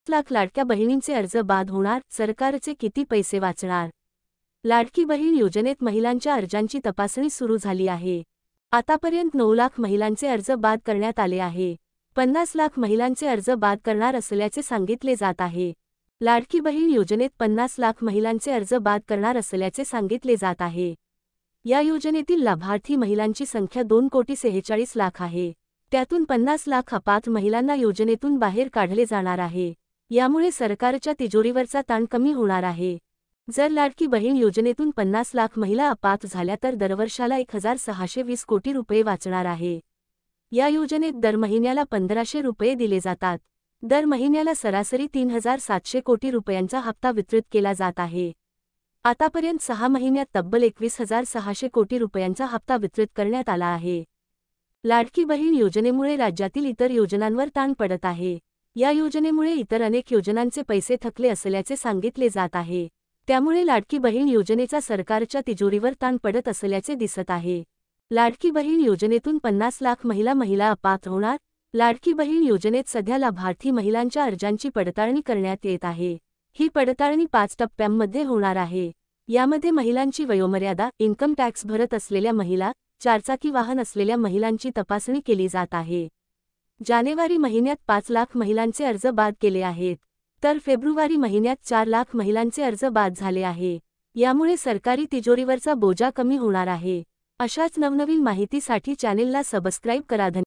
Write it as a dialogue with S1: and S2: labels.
S1: लाख लाडक्या बहिणींचे अर्ज बाद होणार, सरकारचे किती पैसे वाचणार? लाडकी बहीण योजनेत महिलांच्या अर्जांची तपासणी सुरू झाली आहे. आतापर्यंत 9 लाख महिलांचे अर्ज बाद करण्यात आले आहे. 50 लाख महिलांचे अर्ज बाद करणार असल्याचे सांगितले जात आहे. लाडकी बहीण योजनेत 50 लाख महिलांचे अर्ज बाद करणार असल्याचे सांगितले जात आहे. या योजनेतील लाभार्थी महिलांची संख्या 2,46,00,000 आहे. त्यातून 50 लाख अपात्र महिलांना योजनेतून बाहेर काढले जाणार आहे. यामुळे सरकारच्या तिजोरीवरचा ताण कमी होणार आहे. जर लाडकी बहीण योजनेतून 50 लाख महिला अपात्र झाल्या तर दरवर्षाला 1,620 कोटी रुपये वाचणार आहे. या योजनेत दर महिन्याला 1,500 रुपये दिले जातात. दर महिन्याला सरासरी 3,700 कोटी रुपयांचा हप्ता वितरित केला जात आहे. आतापर्यंत 6 महिन्यात तब्बल 21,600 कोटी रुपयांचा हप्ता वितरित करण्यात आला आहे. लाडकी बहीण योजनेमुळे राज्यातील इतर योजनांवर ताण पडत आहे. या योजनेमुळे इतर अनेक योजनांचे पैसे थकले असल्याचे सांगितले जात आहे. त्यामुळे लाडकी बहीण योजनेचा सरकारच्या तिजोरीवर ताण पडत असल्याचे दिसत आहे. लाडकी बहीण योजनेतून 50 लाख महिला अपात्र होणार. लाडकी बहीण योजनेत सध्या लाभार्थी महिलांच्या अर्जांची पडताळणी करण्यात येत आहे. ही पडताळणी 5 टप्प्यांमध्ये होणार आहे. यामध्ये महिलांची वयोमर्यादा, इन्कम टॅक्स भरत असलेल्या महिला, चारचाकी वाहन असलेल्या महिलांची तपासणी केली जात आहे. जानेवारी महिन्यात 5 लाख महिलांचे अर्ज बाद केले आहेत, तर फेब्रुवारी महिन्यात 4 लाख महिलांचे अर्ज बाद झाले आहे. यामुळे सरकारी तिजोरीवरचा बोजा कमी होणार आहे. अशाच नवनवीन माहितीसाठी चॅनेलला सबस्क्राईब करा.